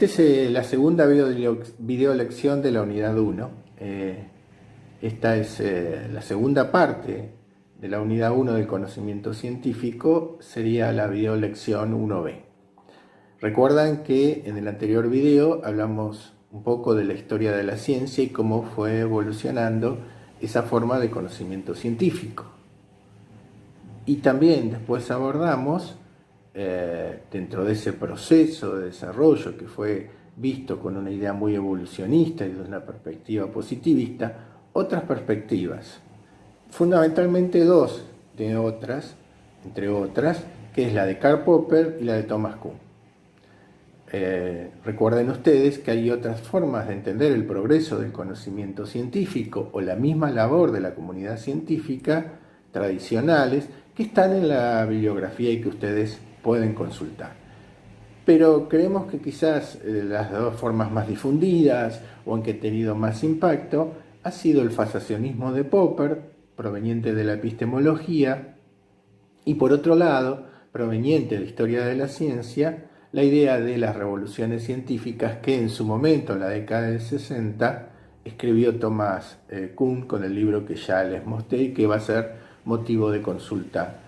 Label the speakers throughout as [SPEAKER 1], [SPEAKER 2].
[SPEAKER 1] Esta es la segunda video lección de la unidad 1. Esta es la segunda parte de la unidad 1 del conocimiento científico, sería la video lección 1B. Recuerdan que en el anterior video hablamos un poco de la historia de la ciencia y cómo fue evolucionando esa forma de conocimiento científico. Y también después abordamos, dentro de ese proceso de desarrollo que fue visto con una idea muy evolucionista y desde una perspectiva positivista, otras perspectivas, fundamentalmente dos de otras, entre otras, que es la de Karl Popper y la de Thomas Kuhn. Recuerden ustedes que hay otras formas de entender el progreso del conocimiento científico o la misma labor de la comunidad científica tradicionales que están en la bibliografía y que ustedes pueden consultar. Pero creemos que quizás las dos formas más difundidas o en que han tenido más impacto ha sido el fasacionismo de Popper, proveniente de la epistemología, y por otro lado, proveniente de la historia de la ciencia, la idea de las revoluciones científicas que en su momento, en la década del 60, escribió Thomas Kuhn con el libro que ya les mostré y que va a ser motivo de consulta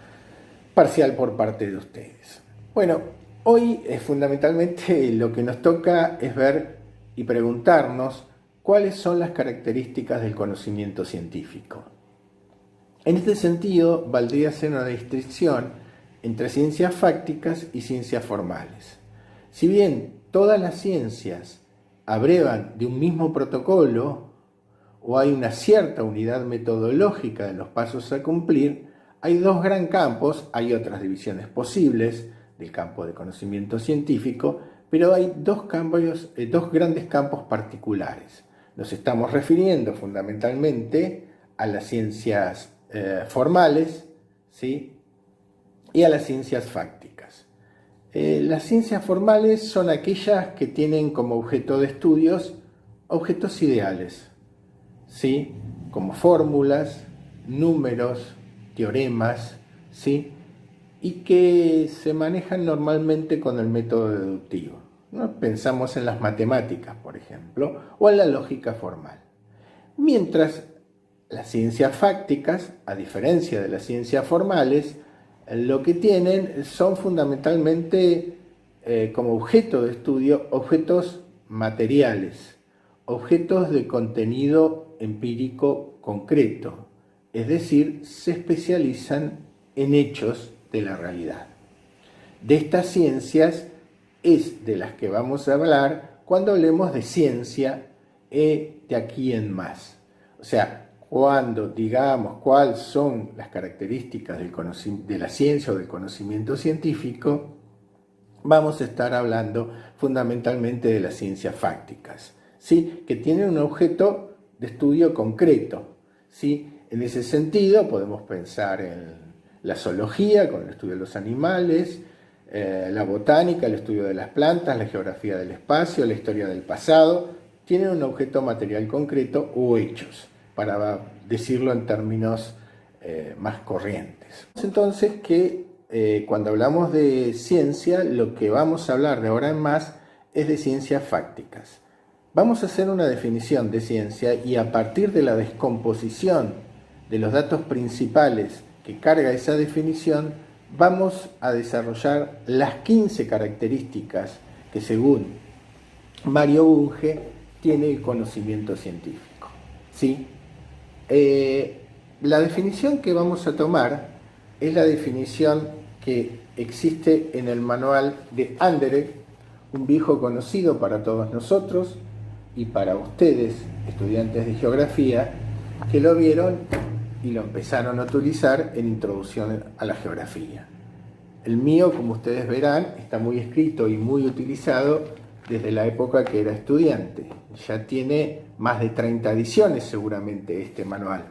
[SPEAKER 1] parcial por parte de ustedes. Bueno, hoy fundamentalmente lo que nos toca es ver y preguntarnos cuáles son las características del conocimiento científico. En este sentido, valdría hacer una distinción entre ciencias fácticas y ciencias formales. Si bien todas las ciencias abrevan de un mismo protocolo o hay una cierta unidad metodológica de los pasos a cumplir, hay dos gran campos, hay otras divisiones posibles del campo de conocimiento científico, pero hay dos grandes campos particulares. Nos estamos refiriendo fundamentalmente a las ciencias formales, ¿sí?, y a las ciencias fácticas. Las ciencias formales son aquellas que tienen como objeto de estudios objetos ideales, ¿sí?, como fórmulas, números, teoremas, ¿sí?, y que se manejan normalmente con el método deductivo, ¿no? Pensamos en las matemáticas, por ejemplo, o en la lógica formal. Mientras las ciencias fácticas, a diferencia de las ciencias formales, lo que tienen son fundamentalmente como objeto de estudio objetos materiales, objetos de contenido empírico concreto, es decir, se especializan en hechos de la realidad. De estas ciencias es de las que vamos a hablar cuando hablemos de ciencia de aquí en más. O sea, cuando digamos cuáles son las características de la ciencia o del conocimiento científico, vamos a estar hablando fundamentalmente de las ciencias fácticas, ¿sí?, que tienen un objeto de estudio concreto, ¿sí? En ese sentido podemos pensar en la zoología, con el estudio de los animales, la botánica, el estudio de las plantas, la geografía del espacio, la historia del pasado, tienen un objeto material concreto o hechos, para decirlo en términos más corrientes. Entonces que cuando hablamos de ciencia, lo que vamos a hablar de ahora en más es de ciencias fácticas. Vamos a hacer una definición de ciencia y a partir de la descomposición de los datos principales que carga esa definición, vamos a desarrollar las 15 características que según Mario Bunge tiene el conocimiento científico, ¿sí? La definición que vamos a tomar es la definición que existe en el manual de Anderegg, un viejo conocido para todos nosotros y para ustedes, estudiantes de geografía, que lo vieron y lo empezaron a utilizar en Introducción a la Geografía. El mío, como ustedes verán, está muy escrito y muy utilizado desde la época que era estudiante. Ya tiene más de 30 ediciones seguramente este manual.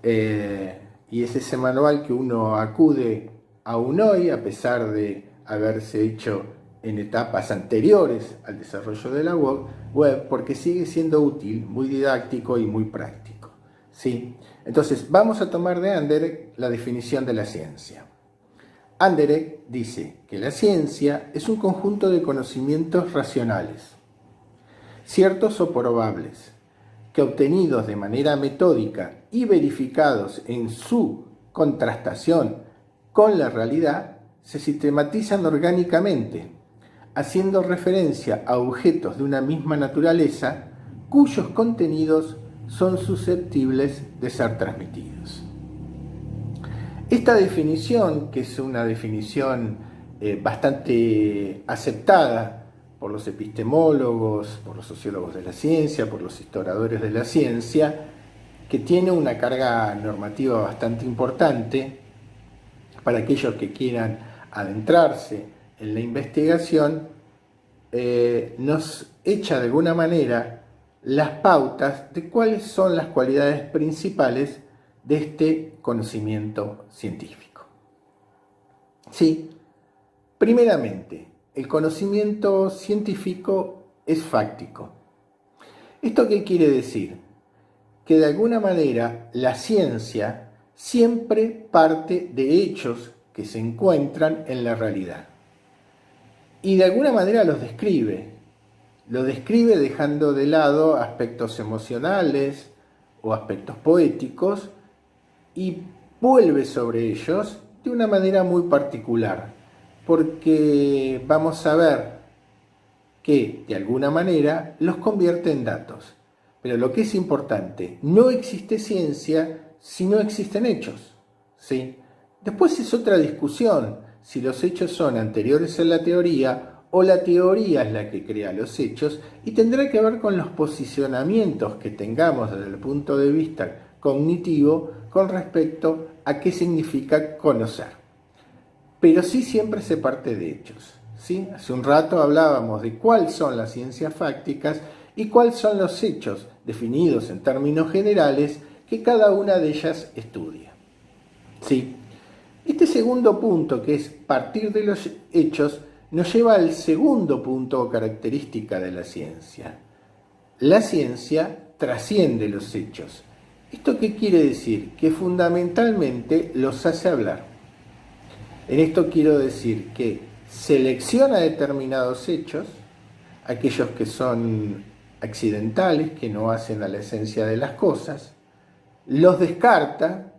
[SPEAKER 1] Y es ese manual que uno acude aún hoy, a pesar de haberse hecho en etapas anteriores al desarrollo de la web, porque sigue siendo útil, muy didáctico y muy práctico, ¿sí? Entonces, vamos a tomar de Anderegg la definición de la ciencia. Anderegg dice que la ciencia es un conjunto de conocimientos racionales, ciertos o probables, que obtenidos de manera metódica y verificados en su contrastación con la realidad, se sistematizan orgánicamente, haciendo referencia a objetos de una misma naturaleza cuyos contenidos son susceptibles de ser transmitidos. Esta definición, que es una definición bastante aceptada por los epistemólogos, por los sociólogos de la ciencia, por los historiadores de la ciencia, que tiene una carga normativa bastante importante para aquellos que quieran adentrarse en la investigación, nos echa de alguna manera las pautas de cuáles son las cualidades principales de este conocimiento científico. Sí, primeramente, el conocimiento científico es fáctico. ¿Esto qué quiere decir? Que de alguna manera la ciencia siempre parte de hechos que se encuentran en la realidad. Y de alguna manera los describe. Lo describe dejando de lado aspectos emocionales o aspectos poéticos y vuelve sobre ellos de una manera muy particular, porque vamos a ver que de alguna manera los convierte en datos. Pero lo que es importante, no existe ciencia si no existen hechos, ¿sí? Después es otra discusión si los hechos son anteriores a la teoría o la teoría es la que crea los hechos, y tendrá que ver con los posicionamientos que tengamos desde el punto de vista cognitivo con respecto a qué significa conocer. Pero sí siempre se parte de hechos, ¿sí? Hace un rato hablábamos de cuáles son las ciencias fácticas y cuáles son los hechos definidos en términos generales que cada una de ellas estudia. ¿Sí? Este segundo punto, que es partir de los hechos, nos lleva al segundo punto o característica de la ciencia. La ciencia trasciende los hechos. ¿Esto qué quiere decir? Que fundamentalmente los hace hablar. En esto quiero decir que selecciona determinados hechos, aquellos que son accidentales, que no hacen a la esencia de las cosas, los descarta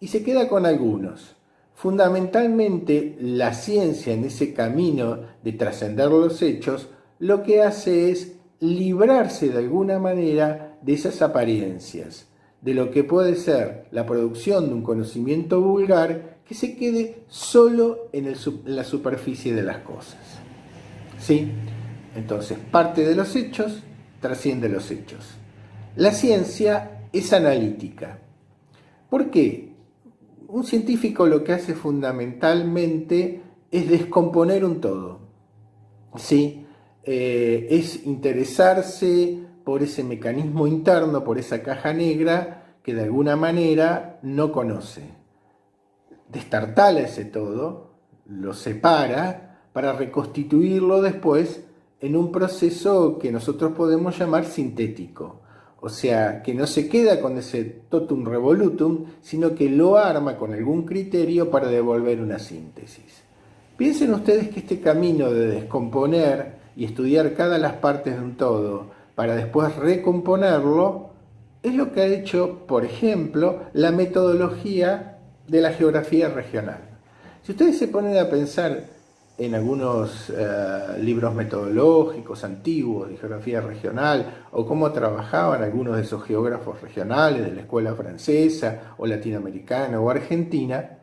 [SPEAKER 1] y se queda con algunos. Fundamentalmente, la ciencia en ese camino de trascender los hechos, lo que hace es librarse de alguna manera de esas apariencias, de lo que puede ser la producción de un conocimiento vulgar que se quede solo en la superficie de las cosas. ¿Sí? Entonces, parte de los hechos, trasciende los hechos. La ciencia es analítica. ¿Por qué? Un científico lo que hace fundamentalmente es descomponer un todo. ¿Sí? Es interesarse por ese mecanismo interno, por esa caja negra que de alguna manera no conoce. Destartala ese todo, lo separa para reconstituirlo después en un proceso que nosotros podemos llamar sintético. O sea, que no se queda con ese totum revolutum, sino que lo arma con algún criterio para devolver una síntesis. Piensen ustedes que este camino de descomponer y estudiar cada las partes de un todo para después recomponerlo es lo que ha hecho, por ejemplo, la metodología de la geografía regional. Si ustedes se ponen a pensar en algunos libros metodológicos antiguos de geografía regional o cómo trabajaban algunos de esos geógrafos regionales de la escuela francesa o latinoamericana o argentina,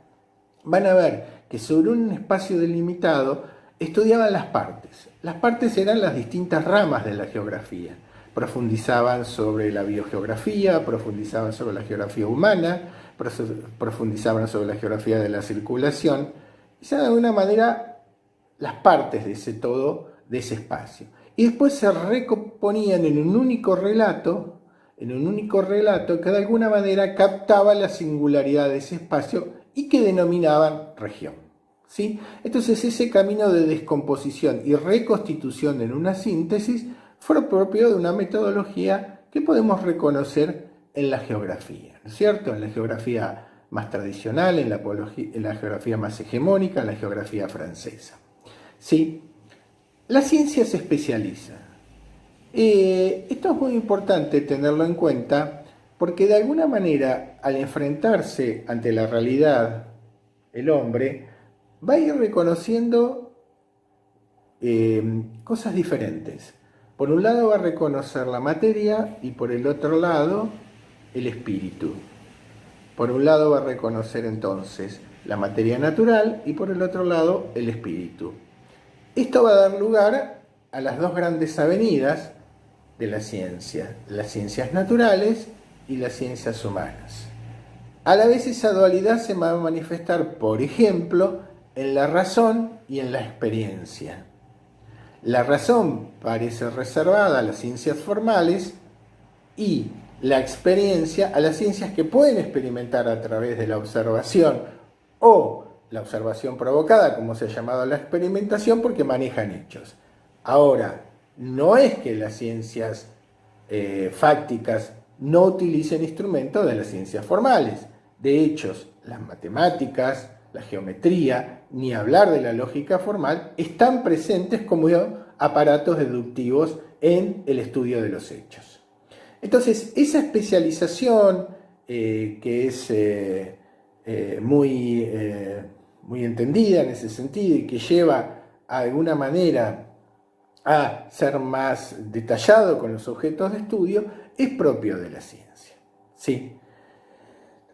[SPEAKER 1] van a ver que sobre un espacio delimitado estudiaban las partes. Las partes eran las distintas ramas de la geografía. Profundizaban sobre la biogeografía, profundizaban sobre la geografía humana, profundizaban sobre la geografía de la circulación, y de alguna manera las partes de ese todo, de ese espacio. Y después se recomponían en un único relato que de alguna manera captaba la singularidad de ese espacio y que denominaban región. ¿Sí? Entonces ese camino de descomposición y reconstitución en una síntesis fue propio de una metodología que podemos reconocer en la geografía, ¿no es cierto? En la geografía más tradicional, en la geografía más hegemónica, en la geografía francesa. ¿Sí? La ciencia se especializa. Esto es muy importante tenerlo en cuenta porque de alguna manera al enfrentarse ante la realidad el hombre va a ir reconociendo cosas diferentes. Por un lado va a reconocer la materia y por el otro lado el espíritu. Por un lado va a reconocer entonces la materia natural y por el otro lado el espíritu. Esto va a dar lugar a las dos grandes avenidas de la ciencia, las ciencias naturales y las ciencias humanas. A la vez esa dualidad se va a manifestar, por ejemplo, en la razón y en la experiencia. La razón parece reservada a las ciencias formales y la experiencia a las ciencias que pueden experimentar a través de la observación o la observación provocada, como se ha llamado la experimentación, porque manejan hechos. Ahora, no es que las ciencias fácticas no utilicen instrumentos de las ciencias formales. De hecho, las matemáticas, la geometría, ni hablar de la lógica formal, están presentes como aparatos deductivos en el estudio de los hechos. Entonces, esa especialización que es muy entendida en ese sentido y que lleva de alguna manera a ser más detallado con los objetos de estudio, es propio de la ciencia. ¿Sí?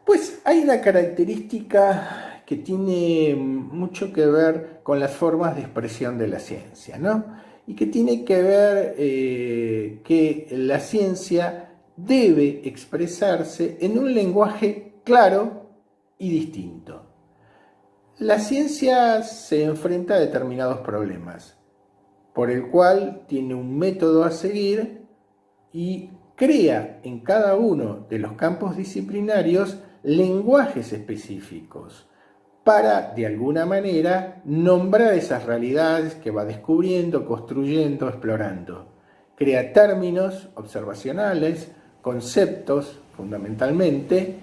[SPEAKER 1] Pues hay una característica que tiene mucho que ver con las formas de expresión de la ciencia, ¿no? Y que tiene que ver que la ciencia debe expresarse en un lenguaje claro y distinto. La ciencia se enfrenta a determinados problemas, por el cual tiene un método a seguir y crea en cada uno de los campos disciplinarios lenguajes específicos para, de alguna manera, nombrar esas realidades que va descubriendo, construyendo, explorando. Crea términos observacionales, conceptos, fundamentalmente,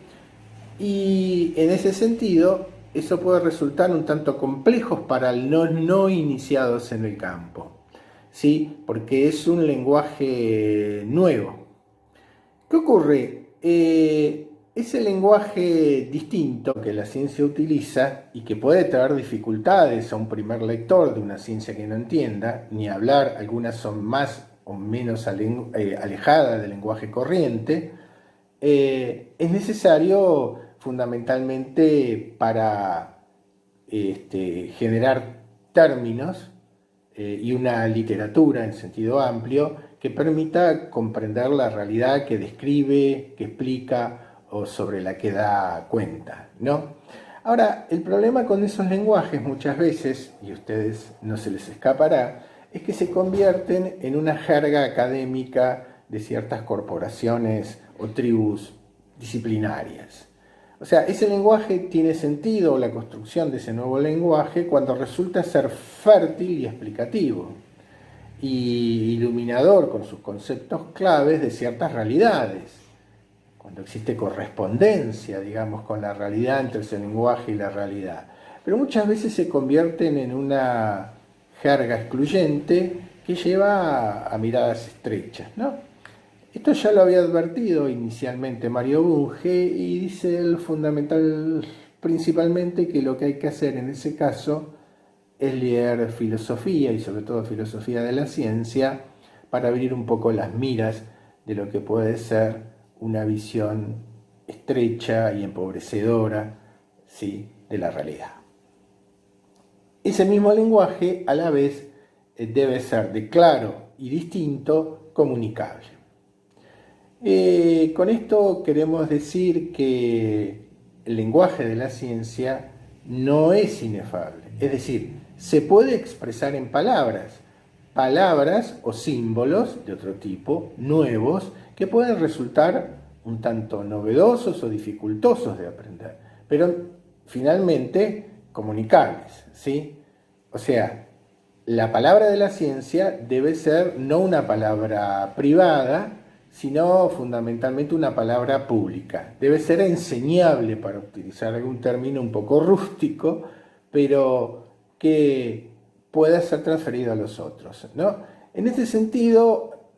[SPEAKER 1] y en ese sentido, eso puede resultar un tanto complejos para los no iniciados en el campo. ¿Sí? Porque es un lenguaje nuevo. ¿Qué ocurre? Ese lenguaje distinto que la ciencia utiliza y que puede traer dificultades a un primer lector de una ciencia que no entienda, ni hablar, algunas son más o menos alejadas del lenguaje corriente, es necesario fundamentalmente para generar términos y una literatura en sentido amplio que permita comprender la realidad que describe, que explica o sobre la que da cuenta, ¿no? Ahora, el problema con esos lenguajes muchas veces, y a ustedes no se les escapará, es que se convierten en una jerga académica de ciertas corporaciones o tribus disciplinarias. O sea, ese lenguaje tiene sentido, la construcción de ese nuevo lenguaje, cuando resulta ser fértil y explicativo y iluminador con sus conceptos claves de ciertas realidades. Cuando existe correspondencia, digamos, con la realidad entre ese lenguaje y la realidad. Pero muchas veces se convierten en una jerga excluyente que lleva a miradas estrechas, ¿no? Esto ya lo había advertido inicialmente Mario Bunge y dice él principalmente que lo que hay que hacer en ese caso es leer filosofía y sobre todo filosofía de la ciencia para abrir un poco las miras de lo que puede ser una visión estrecha y empobrecedora, ¿sí?, de la realidad. Ese mismo lenguaje a la vez debe ser de claro y distinto comunicable. Con esto queremos decir que el lenguaje de la ciencia no es inefable, es decir, se puede expresar en palabras o símbolos de otro tipo, nuevos, que pueden resultar un tanto novedosos o dificultosos de aprender, pero finalmente comunicables, ¿sí? O sea, la palabra de la ciencia debe ser no una palabra privada, sino fundamentalmente una palabra pública. Debe ser enseñable, para utilizar algún término un poco rústico, pero que pueda ser transferido a los otros, ¿no? En ese sentido,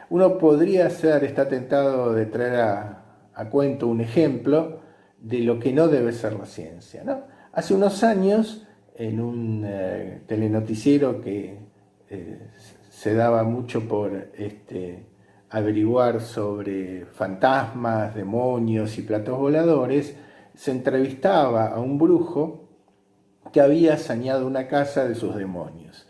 [SPEAKER 1] uno podría está tentado de traer a cuento un ejemplo de lo que no debe ser la ciencia, ¿no? Hace unos años, en un telenoticiero que se daba mucho por averiguar sobre fantasmas, demonios y platos voladores, se entrevistaba a un brujo que había saneado una casa de sus demonios.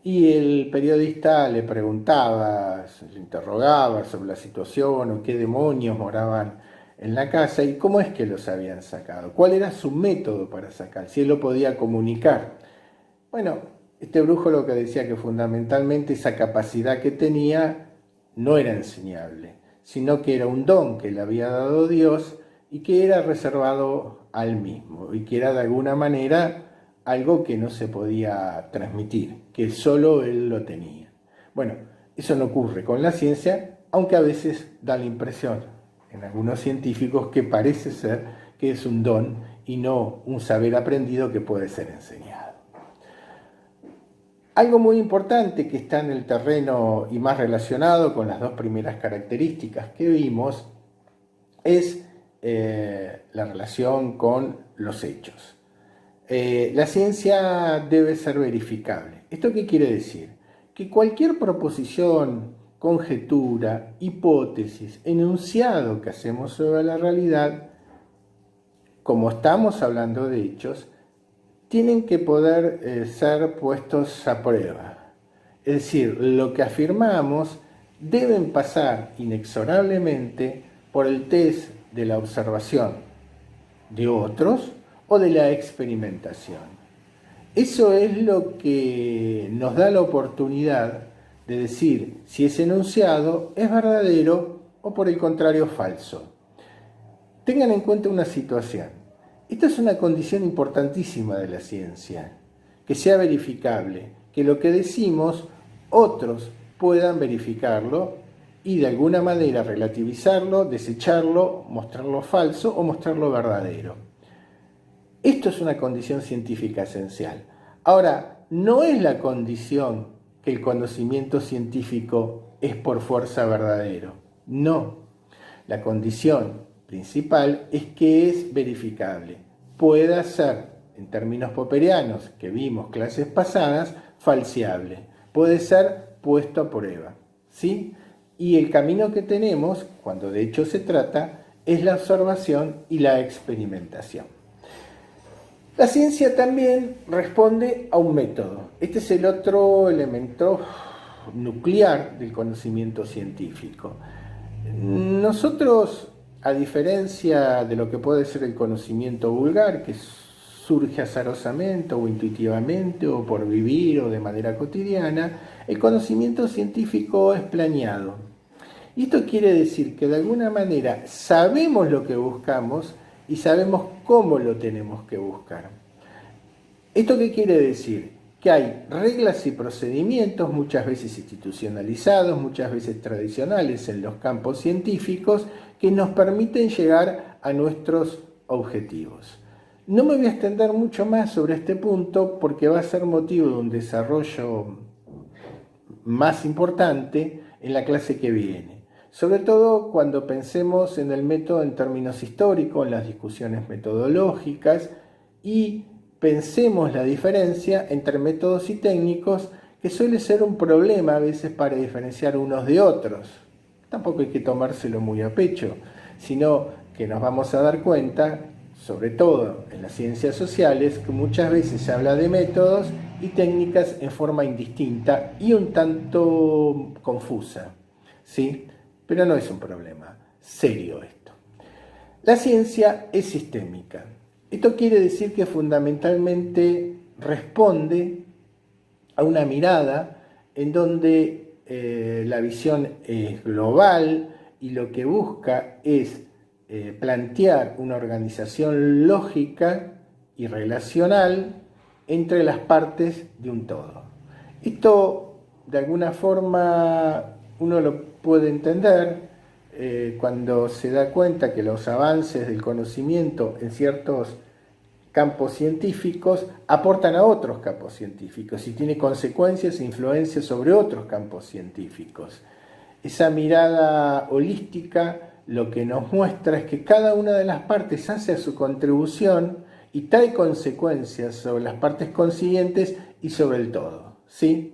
[SPEAKER 1] Y el periodista le preguntaba, le interrogaba sobre la situación o qué demonios moraban en la casa y cómo es que los habían sacado, cuál era su método para sacar, si él lo podía comunicar. Bueno, este brujo lo que decía que fundamentalmente esa capacidad que tenía no era enseñable, sino que era un don que le había dado Dios y que era reservado al mismo y que era de alguna manera algo que no se podía transmitir, que solo él lo tenía. Bueno, eso no ocurre con la ciencia, aunque a veces da la impresión en algunos científicos que parece ser que es un don y no un saber aprendido que puede ser enseñado. Algo muy importante que está en el terreno y más relacionado con las dos primeras características que vimos es la relación con los hechos. La ciencia debe ser verificable. ¿Esto qué quiere decir? Que cualquier proposición, conjetura, hipótesis, enunciado que hacemos sobre la realidad, como estamos hablando de hechos, tienen que poder ser puestos a prueba. Es decir, lo que afirmamos deben pasar inexorablemente por el test de la observación de otros o de la experimentación. Eso es lo que nos da la oportunidad de decir si ese enunciado es verdadero o por el contrario falso. Tengan en cuenta una situación. Esta es una condición importantísima de la ciencia, que sea verificable, que lo que decimos otros puedan verificarlo y de alguna manera relativizarlo, desecharlo, mostrarlo falso o mostrarlo verdadero. Esto es una condición científica esencial. Ahora, no es la condición que el conocimiento científico es por fuerza verdadero. No. La condición principal es que es verificable. Pueda ser, en términos popperianos que vimos clases pasadas, falseable. Puede ser puesto a prueba. ¿Sí? Y el camino que tenemos, cuando de hecho se trata, es la observación y la experimentación. La ciencia también responde a un método. Este es el otro elemento nuclear del conocimiento científico. Nosotros, a diferencia de lo que puede ser el conocimiento vulgar, que surge azarosamente o intuitivamente o por vivir o de manera cotidiana, el conocimiento científico es planeado. Y esto quiere decir que de alguna manera sabemos lo que buscamos y sabemos cómo lo tenemos que buscar. ¿Esto qué quiere decir? Que hay reglas y procedimientos, muchas veces institucionalizados, muchas veces tradicionales en los campos científicos, que nos permiten llegar a nuestros objetivos. No me voy a extender mucho más sobre este punto porque va a ser motivo de un desarrollo más importante en la clase que viene. Sobre todo cuando pensemos en el método en términos históricos, en las discusiones metodológicas y pensemos la diferencia entre métodos y técnicos, que suele ser un problema a veces para diferenciar unos de otros. Tampoco hay que tomárselo muy a pecho, sino que nos vamos a dar cuenta, sobre todo en las ciencias sociales, que muchas veces se habla de métodos y técnicas en forma indistinta y un tanto confusa, ¿sí? Pero no es un problema serio esto. La ciencia es sistémica. Esto quiere decir que fundamentalmente responde a una mirada en donde la visión es global y lo que busca es plantear una organización lógica y relacional entre las partes de un todo. Esto de alguna forma uno lo puede entender cuando se da cuenta que los avances del conocimiento en ciertos campos científicos aportan a otros campos científicos y tiene consecuencias e influencias sobre otros campos científicos. Esa mirada holística lo que nos muestra es que cada una de las partes hace su contribución y trae consecuencias sobre las partes consiguientes y sobre el todo, ¿sí?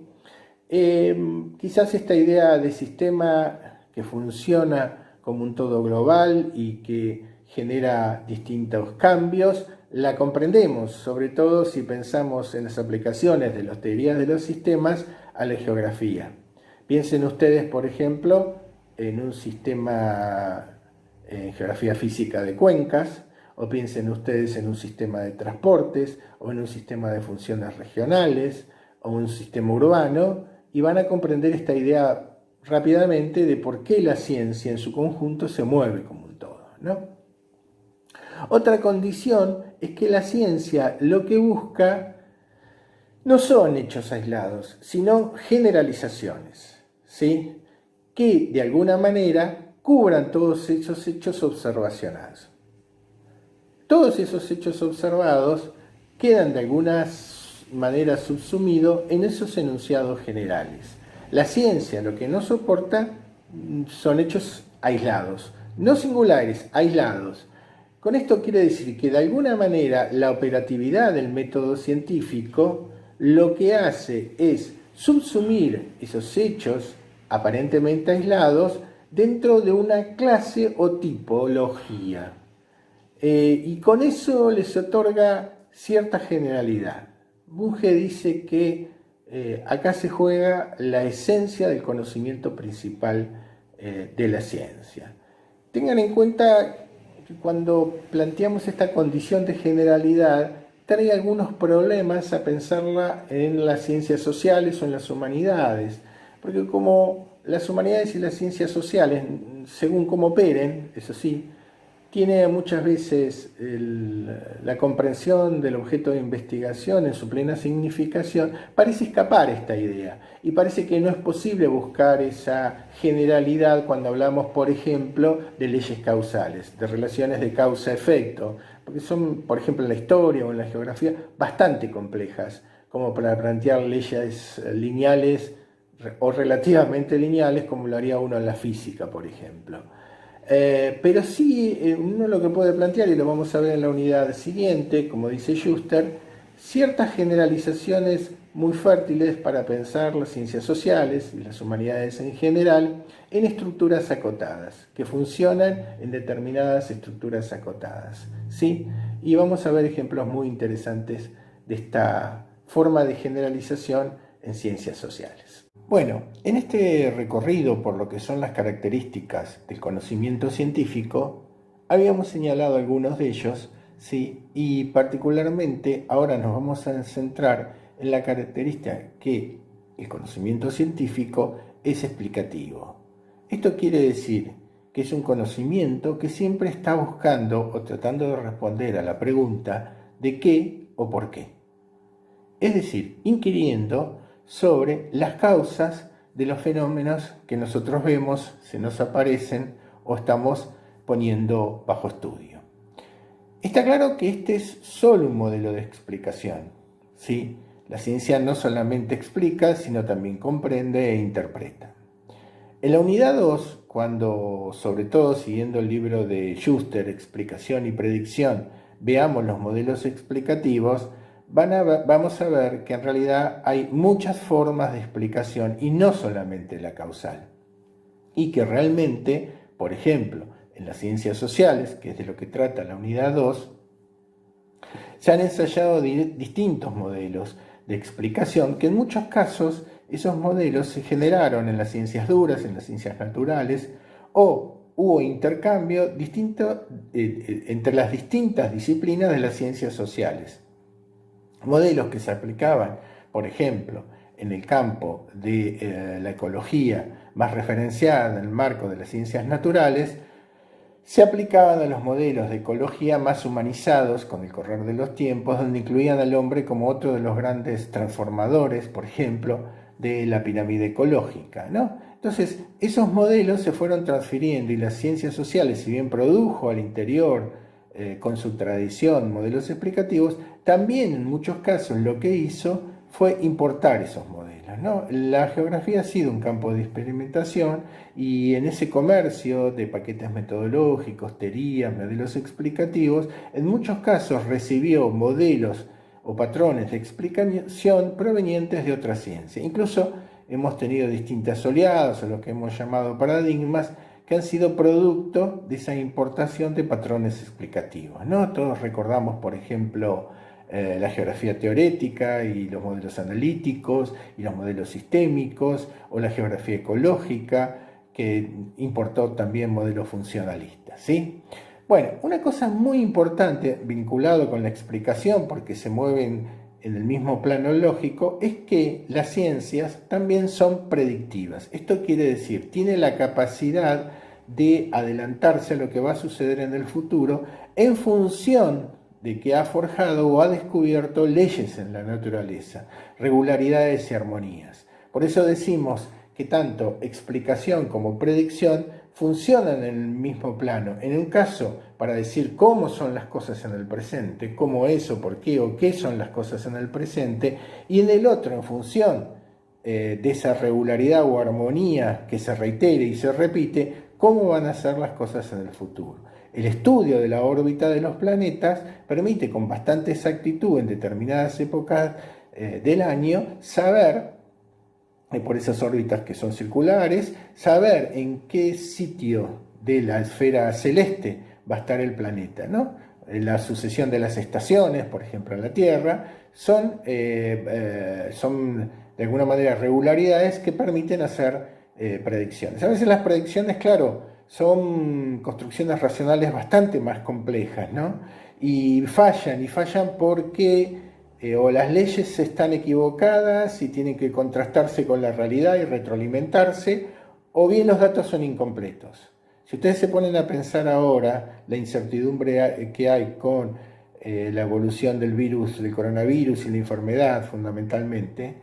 [SPEAKER 1] Quizás esta idea de sistema que funciona como un todo global y que genera distintos cambios, la comprendemos, sobre todo si pensamos en las aplicaciones de las teorías de los sistemas a la geografía. Piensen ustedes, por ejemplo, en un sistema en geografía física de cuencas, o piensen ustedes en un sistema de transportes, o en un sistema de funciones regionales, o un sistema urbano, y van a comprender esta idea rápidamente de por qué la ciencia en su conjunto se mueve como un todo, ¿no? Otra condición es que la ciencia lo que busca no son hechos aislados, sino generalizaciones, ¿sí? Que de alguna manera cubran todos esos hechos observacionados. Todos esos hechos observados quedan de alguna manera subsumidos en esos enunciados generales. La ciencia lo que no soporta son hechos aislados, no singulares, aislados. Con esto quiere decir que de alguna manera la operatividad del método científico lo que hace es subsumir esos hechos aparentemente aislados dentro de una clase o tipología. Y con eso les otorga cierta generalidad. Bunge dice que acá se juega la esencia del conocimiento principal de la ciencia. Tengan en cuenta que cuando planteamos esta condición de generalidad, trae algunos problemas a pensarla en las ciencias sociales o en las humanidades, porque como las humanidades y las ciencias sociales, según cómo operen, eso sí, tiene muchas veces la comprensión del objeto de investigación en su plena significación, parece escapar esta idea y parece que no es posible buscar esa generalidad cuando hablamos, por ejemplo, de leyes causales, de relaciones de causa-efecto, porque son, por ejemplo, en la historia o en la geografía, bastante complejas, como para plantear leyes lineales o relativamente lineales, como lo haría uno en la física, por ejemplo. Pero sí, uno lo que puede plantear, y lo vamos a ver en la unidad siguiente, como dice Schuster, ciertas generalizaciones muy fértiles para pensar las ciencias sociales y las humanidades en general en estructuras acotadas, que funcionan en determinadas estructuras acotadas, ¿sí? Y vamos a ver ejemplos muy interesantes de esta forma de generalización en ciencias sociales. Bueno, en este recorrido por lo que son las características del conocimiento científico, habíamos señalado algunos de ellos, ¿sí? Y particularmente ahora nos vamos a centrar en la característica que el conocimiento científico es explicativo. Esto quiere decir que es un conocimiento que siempre está buscando o tratando de responder a la pregunta de qué o por qué. Es decir, inquiriendo sobre las causas de los fenómenos que nosotros vemos, se nos aparecen o estamos poniendo bajo estudio. Está claro que este es solo un modelo de explicación, ¿sí? La ciencia no solamente explica, sino también comprende e interpreta. En la unidad 2, cuando, sobre todo siguiendo el libro de Schuster, Explicación y Predicción, veamos los modelos explicativos, vamos a ver que en realidad hay muchas formas de explicación y no solamente la causal. Y que realmente, por ejemplo, en las ciencias sociales, que es de lo que trata la unidad 2, se han ensayado distintos modelos de explicación que en muchos casos esos modelos se generaron en las ciencias duras, en las ciencias naturales, o hubo intercambio entre las distintas disciplinas de las ciencias sociales. Modelos que se aplicaban, por ejemplo, en el campo de la ecología, más referenciada en el marco de las ciencias naturales, se aplicaban a los modelos de ecología más humanizados con el correr de los tiempos, donde incluían al hombre como otro de los grandes transformadores, por ejemplo, de la pirámide ecológica, ¿no? Entonces, esos modelos se fueron transfiriendo y las ciencias sociales, si bien produjo al interior, con su tradición, modelos explicativos, también en muchos casos lo que hizo fue importar esos modelos, ¿no? La geografía ha sido un campo de experimentación y en ese comercio de paquetes metodológicos, teorías, modelos explicativos, en muchos casos recibió modelos o patrones de explicación provenientes de otra ciencia. Incluso hemos tenido distintas oleadas, o lo que hemos llamado paradigmas, que han sido producto de esa importación de patrones explicativos, ¿no? Todos recordamos, por ejemplo, la geografía teorética y los modelos analíticos y los modelos sistémicos, o la geografía ecológica, que importó también modelos funcionalistas, ¿sí? Bueno, una cosa muy importante vinculado con la explicación, porque se mueven en el mismo plano lógico, es que las ciencias también son predictivas. Esto quiere decir, tiene la capacidad de adelantarse a lo que va a suceder en el futuro en función de que ha forjado o ha descubierto leyes en la naturaleza, regularidades y armonías. Por eso decimos que tanto explicación como predicción funcionan en el mismo plano. En un caso, para decir cómo son las cosas en el presente, cómo es o por qué o qué son las cosas en el presente, y en el otro, en función de esa regularidad o armonía que se reitere y se repite, cómo van a ser las cosas en el futuro. El estudio de la órbita de los planetas permite con bastante exactitud en determinadas épocas del año saber, por esas órbitas que son circulares, saber en qué sitio de la esfera celeste va a estar el planeta, ¿no? La sucesión de las estaciones, por ejemplo, en la Tierra, son de alguna manera regularidades que permiten hacer predicciones. A veces las predicciones, claro, son construcciones racionales bastante más complejas, ¿no? Y fallan porque o las leyes están equivocadas y tienen que contrastarse con la realidad y retroalimentarse, o bien los datos son incompletos. Si ustedes se ponen a pensar ahora la incertidumbre que hay con la evolución del virus, del coronavirus y la enfermedad fundamentalmente,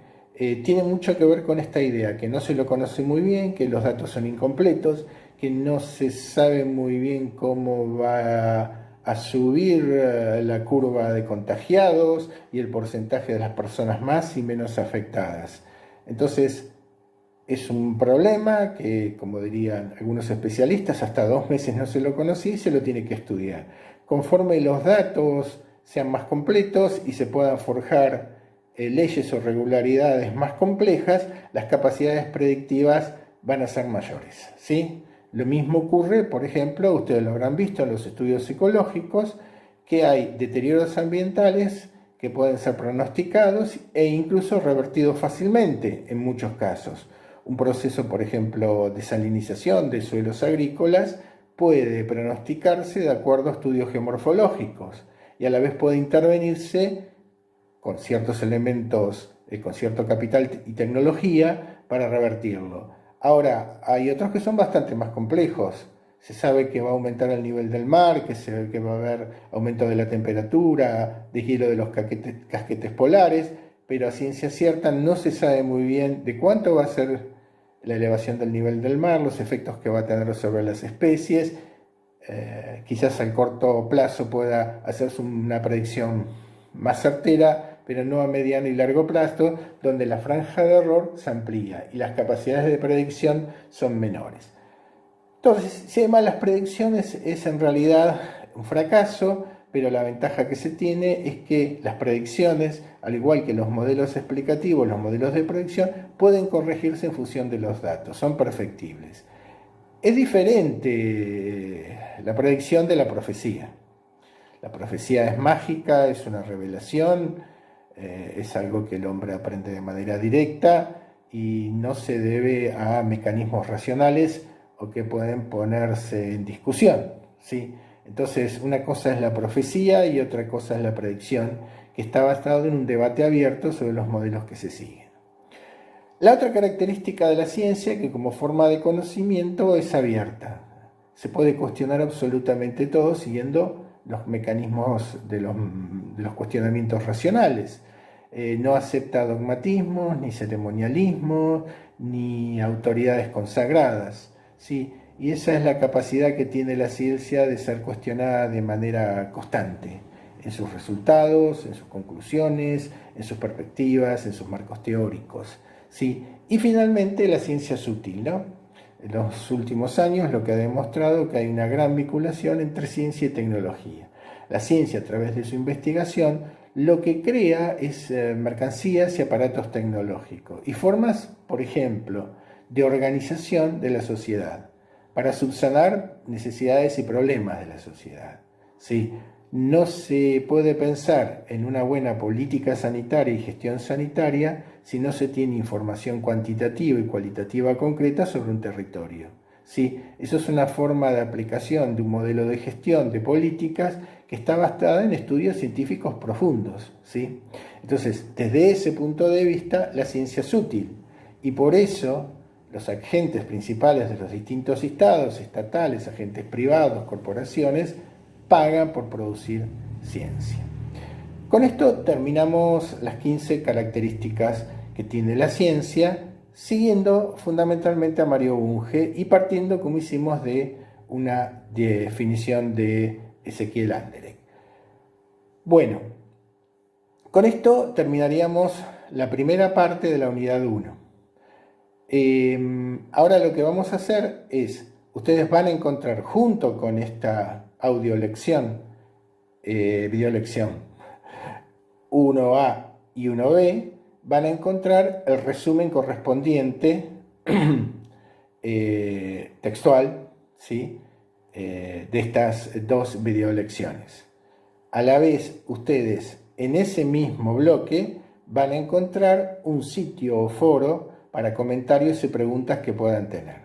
[SPEAKER 1] tiene mucho que ver con esta idea, que no se lo conoce muy bien, que los datos son incompletos, que no se sabe muy bien cómo va a subir la curva de contagiados y el porcentaje de las personas más y menos afectadas. Entonces, es un problema que, como dirían algunos especialistas, hasta 2 meses no se lo conocía y se lo tiene que estudiar. Conforme los datos sean más completos y se puedan forjar leyes o regularidades más complejas, las capacidades predictivas van a ser mayores, ¿sí? Lo mismo ocurre, por ejemplo, ustedes lo habrán visto en los estudios psicológicos, que hay deterioros ambientales que pueden ser pronosticados e incluso revertidos fácilmente en muchos casos. Un proceso, por ejemplo, de salinización de suelos agrícolas puede pronosticarse de acuerdo a estudios geomorfológicos y a la vez puede intervenirse con ciertos elementos, con cierto capital y tecnología para revertirlo. Ahora, hay otros que son bastante más complejos. Se sabe que va a aumentar el nivel del mar, que va a haber aumento de la temperatura, de hielo de los casquetes polares, pero a ciencia cierta no se sabe muy bien de cuánto va a ser la elevación del nivel del mar, los efectos que va a tener sobre las especies. Quizás al corto plazo pueda hacerse una predicción más certera, pero no a mediano y largo plazo, donde la franja de error se amplía y las capacidades de predicción son menores. Entonces, si hay malas predicciones, es en realidad un fracaso, pero la ventaja que se tiene es que las predicciones, al igual que los modelos explicativos, los modelos de predicción, pueden corregirse en función de los datos, son perfectibles. Es diferente la predicción de la profecía. La profecía es mágica, es una revelación, es algo que el hombre aprende de manera directa y no se debe a mecanismos racionales o que pueden ponerse en discusión, ¿sí? Entonces, una cosa es la profecía y otra cosa es la predicción, que está basado en un debate abierto sobre los modelos que se siguen. La otra característica de la ciencia, que como forma de conocimiento es abierta. Se puede cuestionar absolutamente todo siguiendo los mecanismos de los cuestionamientos racionales. no acepta dogmatismos, ni ceremonialismos, ni autoridades consagradas, ¿sí? Y esa es la capacidad que tiene la ciencia de ser cuestionada de manera constante, en sus resultados, en sus conclusiones, en sus perspectivas, en sus marcos teóricos, ¿sí? Y finalmente la ciencia es útil, ¿no? En los últimos años lo que ha demostrado que hay una gran vinculación entre ciencia y tecnología. La ciencia, a través de su investigación, lo que crea es mercancías y aparatos tecnológicos y formas, por ejemplo, de organización de la sociedad para subsanar necesidades y problemas de la sociedad. ¿Sí? No se puede pensar en una buena política sanitaria y gestión sanitaria si no se tiene información cuantitativa y cualitativa concreta sobre un territorio. ¿Sí? Eso es una forma de aplicación de un modelo de gestión de políticas que está basada en estudios científicos profundos, ¿sí? Entonces, desde ese punto de vista, la ciencia es útil y por eso los agentes principales de los distintos estados, estatales, agentes privados, corporaciones, pagan por producir ciencia. Con esto terminamos las 15 características que tiene la ciencia, siguiendo fundamentalmente a Mario Bunge y partiendo, como hicimos, de una definición de Ezequiel Anderegg. Bueno, con esto terminaríamos la primera parte de la unidad 1. Ahora lo que vamos a hacer es, ustedes van a encontrar junto con esta audiolección, videolección 1A y 1B, van a encontrar el resumen correspondiente textual, ¿sí? De estas dos videolecciones. A la vez, ustedes en ese mismo bloque van a encontrar un sitio o foro para comentarios y preguntas que puedan tener.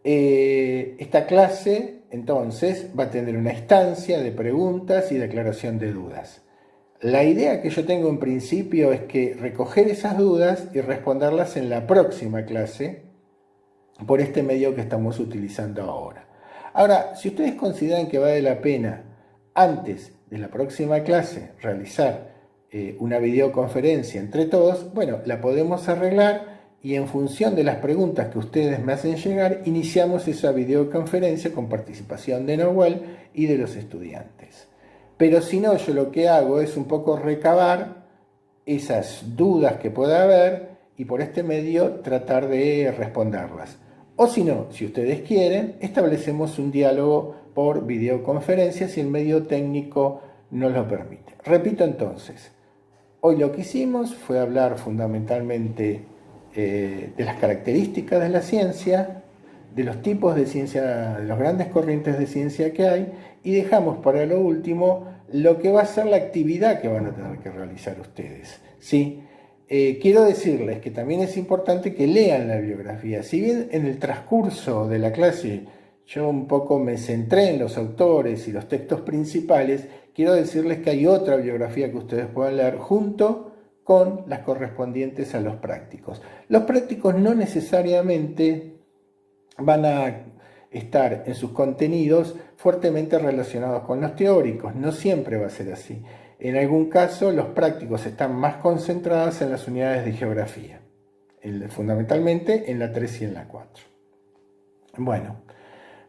[SPEAKER 1] Esta clase, entonces, va a tener una instancia de preguntas y declaración de dudas. La idea que yo tengo en principio es que recoger esas dudas y responderlas en la próxima clase por este medio que estamos utilizando ahora. Ahora, si ustedes consideran que vale la pena antes de la próxima clase realizar una videoconferencia entre todos, bueno, la podemos arreglar y en función de las preguntas que ustedes me hacen llegar, iniciamos esa videoconferencia con participación de Nahuel y de los estudiantes. Pero si no, yo lo que hago es un poco recabar esas dudas que pueda haber y por este medio tratar de responderlas. O si no, si ustedes quieren, establecemos un diálogo por videoconferencia si el medio técnico nos lo permite. Repito entonces, hoy lo que hicimos fue hablar fundamentalmente de las características de la ciencia, de los tipos de ciencia, de las grandes corrientes de ciencia que hay, y dejamos para lo último lo que va a ser la actividad que van a tener que realizar ustedes, ¿sí? Quiero decirles que también es importante que lean la bibliografía. Si bien en el transcurso de la clase yo un poco me centré en los autores y los textos principales, quiero decirles que hay otra bibliografía que ustedes pueden leer junto con las correspondientes a los prácticos. Los prácticos no necesariamente van a estar en sus contenidos fuertemente relacionados con los teóricos, no siempre va a ser así. En algún caso, los prácticos están más concentrados en las unidades de geografía, fundamentalmente en la 3 y en la 4. Bueno,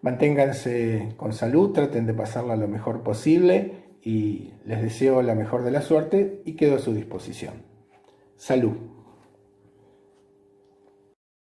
[SPEAKER 1] manténganse con salud, traten de pasarla lo mejor posible y les deseo la mejor de la suerte y quedo a su disposición. Salud.